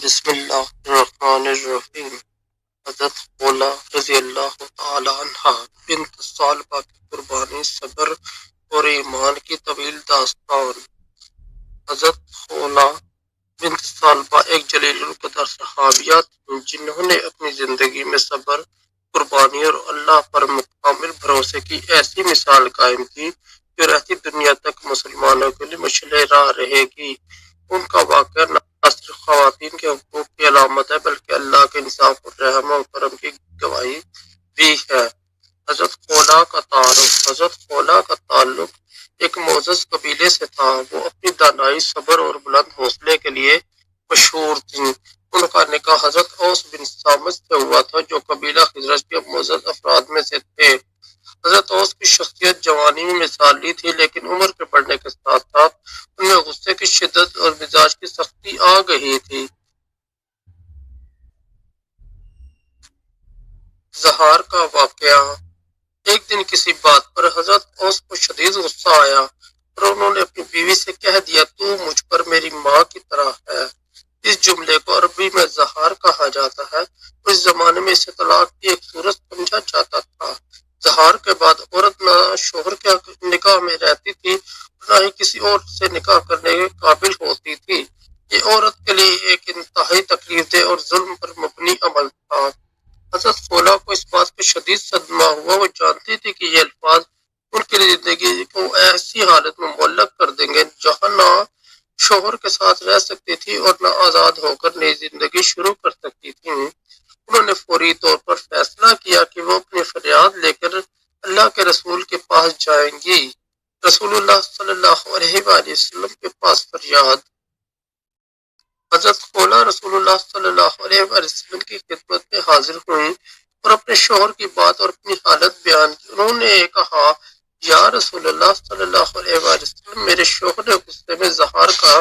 بسم اللہ الرحمن الرحیم۔ حضرت خولا رضی اللہ تعالی عنہ بنت ثعلبہ کی قربانی، صبر اور ایمان کی طویل داستان۔ حضرت خولا بنت ثعلبہ ایک جلیل القدر صحابیہ تھیں جنہوں نے اپنی زندگی میں صبر، قربانی اور اللہ پر مکمل بھروسے کی ایسی مثال قائم کی جو رہتی دنیا تک مسلمانوں کے لیے مشعل راہ رہے گی۔ ان کا واقعہ نہ صرف خواتین کے حقوق کی علامت ہے بلکہ اللہ کے انصاف اور رحم و کرم کی گواہی بھی ہے۔ حضرت خولا کا تعلق ایک معزز قبیلے سے تھا۔ وہ اپنی دانائی، صبر اور بلند حوصلے کے لیے مشہور تھیں۔ ان کا نکاح حضرت اوس بن صامت سے ہوا تھا جو قبیلہ خزرج کے معزز افراد میں سے تھے۔ حضرت اوس کی شخصیت جوانی میں مثالی تھی، لیکن عمر کے بڑھنے کے ساتھ ساتھ ان میں غصے کی شدت اور مزاج کی سختی آ گئی تھی۔ زہار کا واقعہ۔ ایک دن کسی بات پر حضرت اوس کو شدید غصہ آیا اور انہوں نے اپنی بیوی سے کہہ دیا، تو مجھ پر میری ماں کی طرح ہے۔ اس جملے کو عربی میں زہار کہا جاتا ہے۔ اس زمانے میں اسے طلاق کی ایک صورت سمجھا جاتا تھا۔ زہار کے بعد عورت نہ شوہر کے نکاح میں رہتی تھی اور نہ ہی کسی اور سے نکاح کرنے کے قابل ہوتی تھی۔ یہ عورت کے لیے ایک انتہائی تکلیف دہ اور ظلم پر مبنی عمل تھا۔ حضرت خولا کو اس بات کا شدید صدمہ ہوا۔ وہ جانتی تھی کہ یہ الفاظ ان کی زندگی کو ایسی حالت میں معلق کر دیں گے جہاں نہ شوہر کے ساتھ رہ سکتی تھی اور نہ آزاد ہو کر نئی زندگی شروع کر سکتی تھی۔ انہوں نے فوری طور پر فیصلہ کیا کہ وہ اپنی فریاد لے کر اللہ کے رسول کے پاس جائیں گی۔ رسول اللہ صلی اللہ علیہ وآلہ وسلم کے پاس فریاد۔ حضرت خولا رسول اللہ صلی اللہ علیہ وآلہ وسلم کی خدمت میں حاضر ہوئیں اور اپنے شوہر کی بات اور اپنی حالت بیان کی۔ انہوں نے کہا، یا رسول اللہ صلی اللہ علیہ وآلہ وسلم، میرے شوہر نے غصے میں زہار کا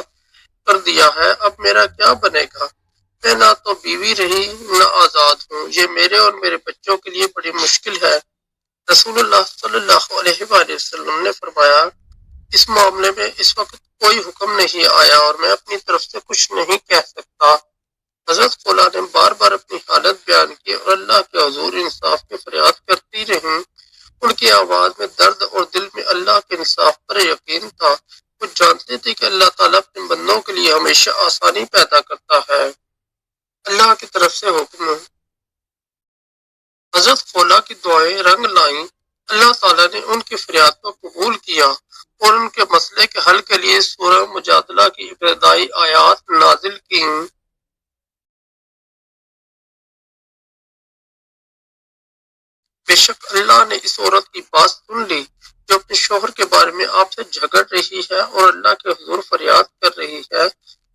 کر دیا ہے، اب میرا کیا بنے گا؟ میں نہ تو بیوی رہی نہ آزاد ہوں، یہ میرے اور میرے بچوں کے لیے بڑی مشکل ہے۔ رسول اللہ صلی اللہ علیہ وآلہ وسلم نے فرمایا، اس معاملے میں اس وقت کوئی حکم نہیں آیا اور میں اپنی طرف سے کچھ نہیں کہہ سکتا۔ حضرت خولا نے بار بار اپنی حالت بیان کی اور اللہ کے حضور انصاف کی فریاد کرتی رہیں۔ ان کی آواز میں درد اور دل میں اللہ کے انصاف پر یقین تھا۔ وہ جانتے تھے کہ اللہ تعالیٰ اپنے بندوں کے لیے ہمیشہ آسانی پیدا کرتا ہے۔ اللہ کی طرف سے حکم۔ حضرت خولا کی دعائیں رنگ لائیں۔ اللہ تعالیٰ نے ان کی فریاد کو قبول کیا اور ان کے مسئلے کے حل کے لیے سورہ مجادلہ کی ابتدائی آیات نازل کیں۔ بے شک اللہ نے اس عورت کی بات سن لی جو اپنے شوہر کے بارے میں آپ سے جھگڑ رہی ہے اور اللہ کے حضور فریاد کر رہی ہے،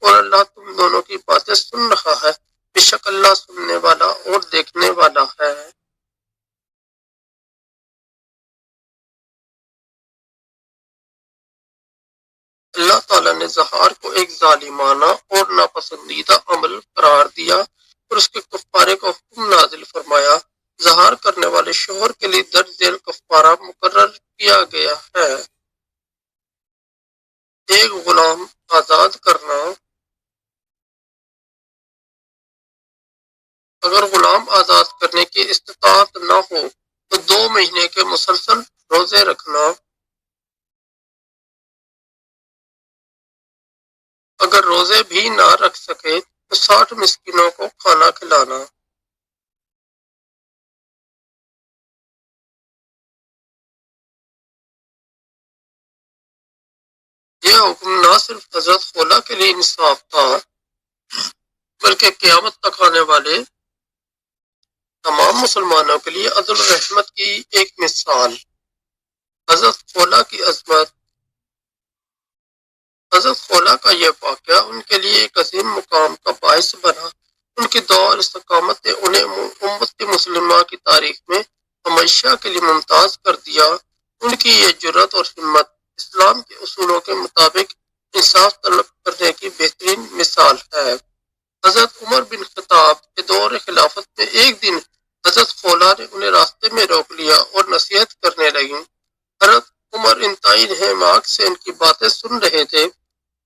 اور اللہ تم دونوں کی باتیں سن رہا ہے۔ بے شک اللہ سننے والا اور دیکھنے والا ہے۔ اللہ تعالیٰ نے زہار کو ایک ظالمانہ اور ناپسندیدہ عمل قرار دیا اور اس کے کفارے کا حکم نازل فرمایا۔ زہار کرنے والے شوہر کے لیے درج ذیل کفارہ مقرر کیا گیا ہے۔ ایک غلام آزاد کرنا۔ اگر غلام آزاد کرنے کی استطاعت نہ ہو تو 2 مہینے کے مسلسل روزے رکھنا۔ اگر روزے بھی نہ رکھ سکے تو 60 مسکینوں کو کھانا کھلانا۔ یہ حکم نہ صرف حضرت خولا کے لیے انصاف تھا بلکہ قیامت تک آنے والے تمام مسلمانوں کے لیے عدل و رحمت کی ایک مثال۔ حضرت خولا کی عظمت۔ حضرت خولا کا یہ واقعہ ان کے لیے ایک عظیم مقام کا باعث بنا۔ ان کی دعا اور استقامت نے انہیں امت مسلمہ کی تاریخ میں ہمیشہ کے لیے ممتاز کر دیا۔ ان کی یہ جرأت اور ہمت اسلام کے اصولوں کے مطابق انصاف طلب کرنے کی بہترین مثال ہے۔ حضرت عمر بن خطاب کے دور خلافت میں ایک دن حضرت خولا نے انہیں راستے میں روک لیا اور نصیحت کرنے لگیں۔ حضرت عمر انتہائی انہماک سے ان کی باتیں سن رہے تھے۔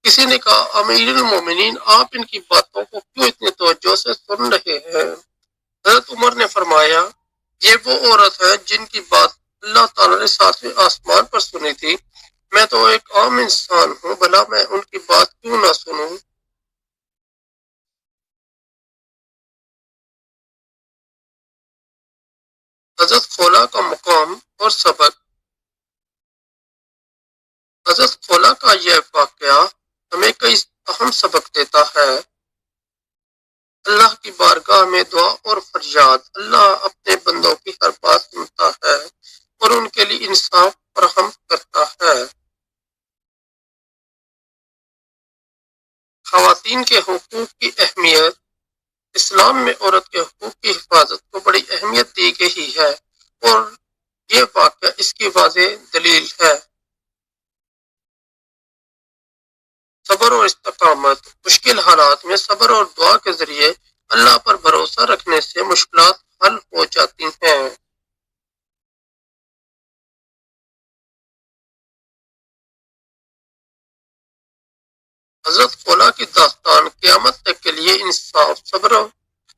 کسی نے کہا امیر المومنین آپ ان کی باتوں کو کیوں اتنی توجہ سے سن رہے ہیں؟ حضرت عمر نے فرمایا یہ وہ عورت ہے جن کی بات اللہ تعالیٰ نے ساتویں آسمان پر سنی تھی، میں تو ایک عام انسان ہوں، بھلا میں ان کی بات کیوں نہ سنوں؟ حضرت خولا کا مقام اور سبق۔ حضرت خولا کا یہ واقعہ ہمیں کئی اہم سبق دیتا ہے۔ اللہ کی بارگاہ میں دعا اور فریاد، اللہ اپنے بندوں کی ہر بات سنتا ہے اور ان کے لیے انصاف فراہم کرتا ہے۔ خواتین کے حقوق کی اہمیت۔ اسلام میں عورت کے حقوق کی حفاظت کو بڑی اہمیت دی گئی ہے اور یہ واقعہ اس کی واضح دلیل ہے۔ صبر اور استقامت۔ مشکل حالات میں صبر اور دعا کے ذریعے اللہ پر بھروسہ رکھنے سے مشکلات حل ہو جاتی ہیں۔ حضرت خولا کی داستان قیامت تک کے لیے انصاف، صبر اور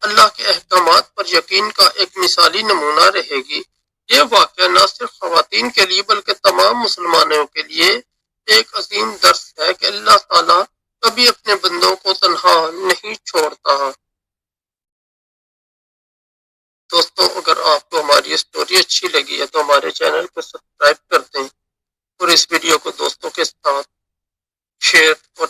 اللہ کے احکامات پر یقین کا ایک مثالی نمونہ رہے گی۔ یہ واقعہ نہ صرف خواتین کے لیے بلکہ تمام مسلمانوں کے لیے ایک عظیم درس ہے کہ اللہ تعالیٰ کبھی اپنے بندوں کو تنہا نہیں چھوڑتا۔ دوستوں اگر آپ کو ہماری اسٹوری اچھی لگی ہے تو ہمارے چینل کو سبسکرائب کر دیں اور اس ویڈیو کو دوستوں کے ساتھ شیئر اور